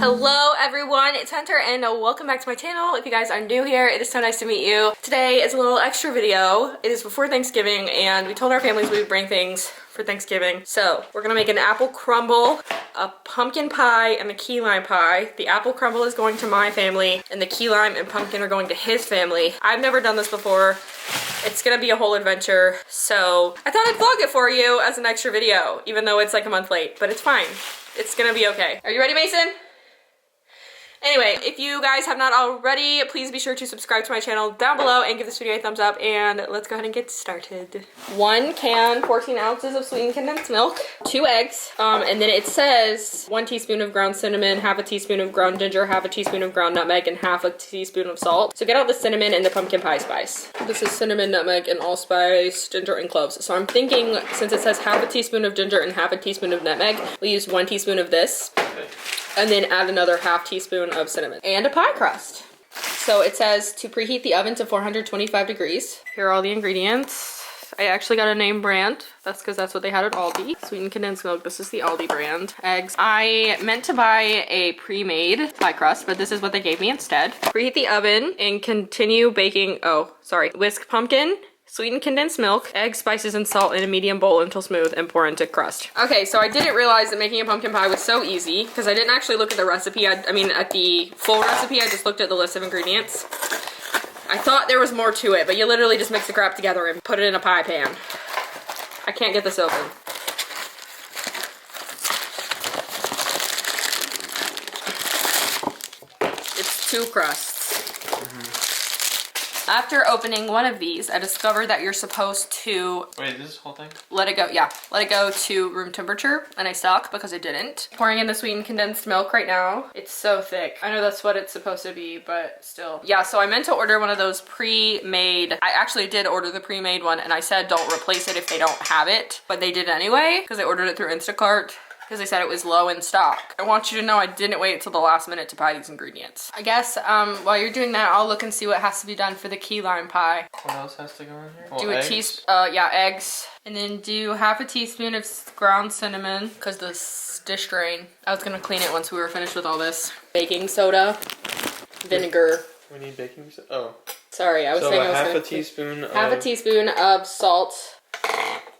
Hello everyone, it's Hunter and welcome back to my channel. If you guys are new here, it is so nice to meet you. Today is a little extra video. It is before Thanksgiving and we told our families we would bring things for Thanksgiving. So we're gonna make an apple crumble, a pumpkin pie, and a key lime pie. The apple crumble is going to my family and the key lime and pumpkin are going to his family. I've never done this before. It's gonna be a whole adventure. So I thought I'd vlog it for you as an extra video, even though it's like a month late, but it's fine. It's gonna be okay. Are you ready, Mason? Anyway, if you guys have not already, please be sure to subscribe to my channel down below and give this video a thumbs up, and let's go ahead and get started. 1 can, 14 ounces of sweetened condensed milk, 2 eggs, and then it says 1 teaspoon of ground cinnamon, half a teaspoon of ground ginger, half a teaspoon of ground nutmeg, and half a teaspoon of salt. So get out the cinnamon and the pumpkin pie spice. This is cinnamon, nutmeg, and allspice, ginger, and cloves. So I'm thinking, since it says half a teaspoon of ginger and half a teaspoon of nutmeg, we'll use 1 teaspoon of this. And then add another half teaspoon of cinnamon. And a pie crust. So it says to preheat the oven to 425 degrees. Here are all the ingredients. I actually got a name brand. That's because that's what they had at Aldi. Sweetened condensed milk. This is the Aldi brand. Eggs. I meant to buy a pre-made pie crust, but this is what they gave me instead. Preheat the oven and continue baking. Whisk pumpkin, sweetened condensed milk, eggs, spices, and salt in a medium bowl until smooth and pour into crust. Okay, so I didn't realize that making a pumpkin pie was so easy because I didn't actually look at the recipe. I mean, at the full recipe, I just looked at the list of ingredients. I thought there was more to it, but you literally just mix the crap together and put it in a pie pan. I can't get this open. It's 2 crusts. After opening one of these, I discovered that you're supposed to... Wait, this whole thing? Let it go, yeah. Let it go to room temperature, and I suck because I didn't. Pouring in the sweetened condensed milk right now. It's so thick. I know that's what it's supposed to be, but still. Yeah, so I meant to order one of those pre-made... I actually did order the pre-made one, and I said don't replace it if they don't have it. But they did anyway, because I ordered it through Instacart. Because they said it was low in stock. I want you to know I didn't wait until the last minute to buy these ingredients. I guess while you're doing that, I'll look and see what has to be done for the key lime pie. What else has to go in here? Do eggs. And then do half a teaspoon of ground cinnamon, because the dish drain. I was gonna clean it once we were finished with all this. Baking soda, vinegar. We need baking soda? Oh. Sorry, I was saying I was half a teaspoon of... Half a teaspoon of salt.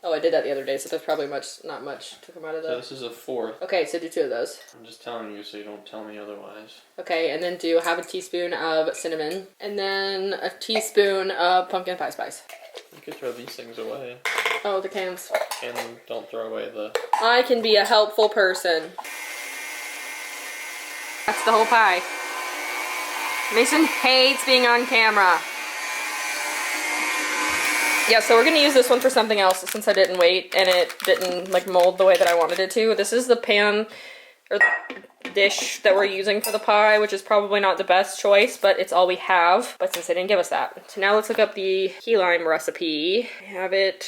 Oh, I did that the other day, so that's probably not much to come out of that. So this is a 4th. Okay, so do 2 of those. I'm just telling you so you don't tell me otherwise. Okay, and then do half a teaspoon of cinnamon, and then a teaspoon of pumpkin pie spice. You could throw these things away. Oh, the cans. And don't throw away the... I can be a helpful person. That's the whole pie. Mason hates being on camera. Yeah, so we're gonna use this one for something else since I didn't wait and it didn't like mold the way that I wanted it to. This is the pan or dish that we're using for the pie, which is probably not the best choice, but it's all we have. But since they didn't give us that. So now let's look up the key lime recipe. I have it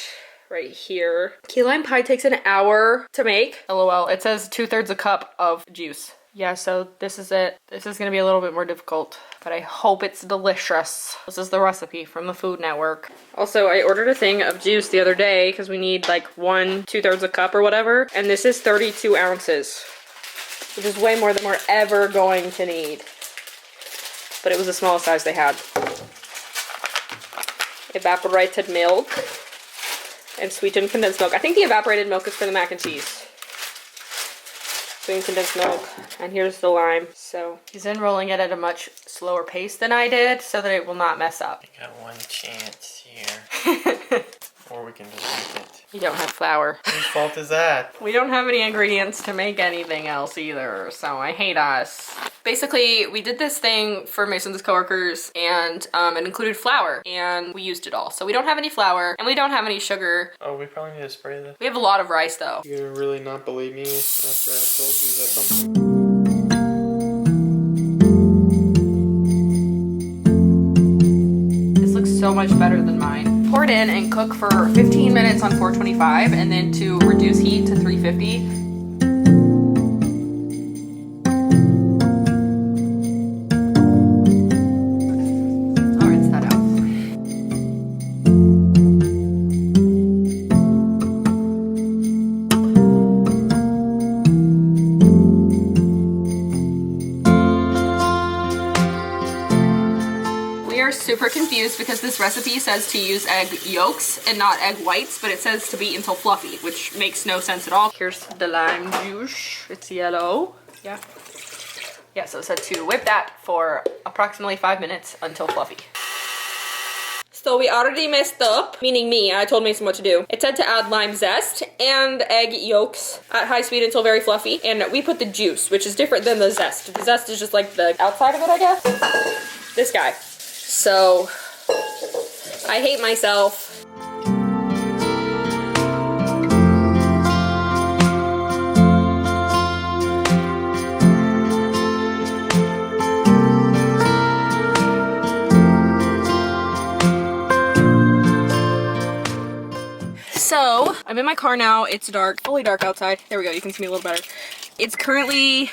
right here. Key lime pie takes an hour to make. LOL, it says 2/3 a cup of juice. Yeah, so this is it. This is gonna be a little bit more difficult, but I hope it's delicious. This is the recipe from the Food Network. Also, I ordered a thing of juice the other day because we need like 2/3 a cup or whatever, and this is 32 ounces, which is way more than we're ever going to need. But it was the smallest size they had. Evaporated milk and sweetened condensed milk. I think the evaporated milk is for the mac and cheese. Sweetened condensed milk, and here's the lime. So he's enrolling it at a much slower pace than I did so that it will not mess up. You got 1 chance here. Or we can just make it. You don't have flour. Whose fault is that? We don't have any ingredients to make anything else either, so I hate us. Basically, we did this thing for Mason's coworkers, and it included flour, and we used it all. So we don't have any flour, and we don't have any sugar. Oh, we probably need to spray this. We have a lot of rice, though. You're gonna really not believe me after I told you that something... This looks so much better than mine. Pour it in and cook for 15 minutes on 425, and then to reduce heat to 350. super confused because this recipe says to use egg yolks and not egg whites, but it says to beat until fluffy, which makes no sense at all. Here's the lime juice. It's yellow. Yeah. Yeah, so it said to whip that for approximately 5 minutes until fluffy. So we already messed up, meaning me. I told Mason what to do. It said to add lime zest and egg yolks at high speed until very fluffy. And we put the juice, which is different than the zest. The zest is just like the outside of it, I guess. This guy. So I hate myself. So, I'm in my car now. It's dark, fully dark outside. There we go, you can see me a little better. It's currently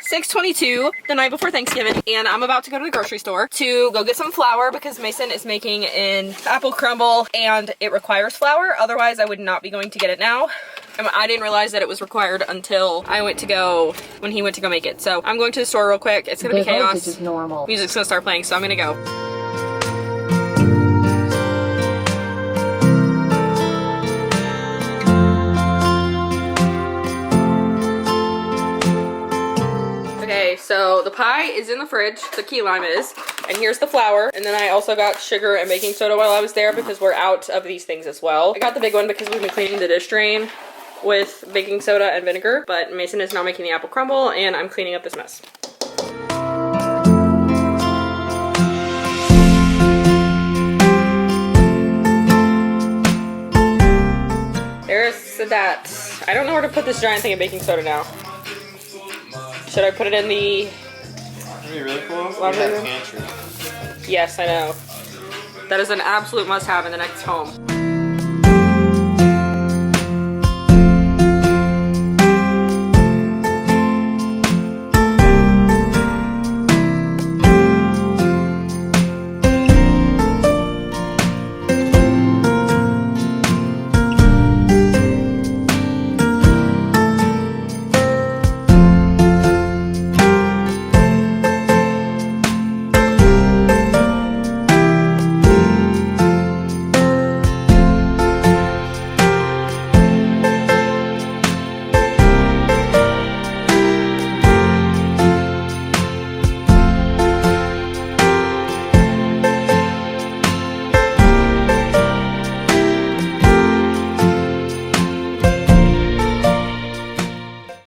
6:22, the night before Thanksgiving, and I'm about to go to the grocery store to go get some flour because Mason is making an apple crumble and it requires flour. Otherwise, I would not be going to get it now. I didn't realize that it was required until I went to go, when he went to go make it. So, I'm going to the store real quick. It's gonna be chaos. This is normal. Music's gonna start playing, so I'm gonna go. Okay, so the pie is in the fridge, the key lime is, and here's the flour, and then I also got sugar and baking soda while I was there because we're out of these things as well. I got the big one because we've been cleaning the dish drain with baking soda and vinegar, but Mason is now making the apple crumble and I'm cleaning up this mess. There's that. I don't know where to put this giant thing of baking soda now. Should I put it in the Are you really cool? laundry room? Pantry. Yes, I know. That is an absolute must-have in the next home.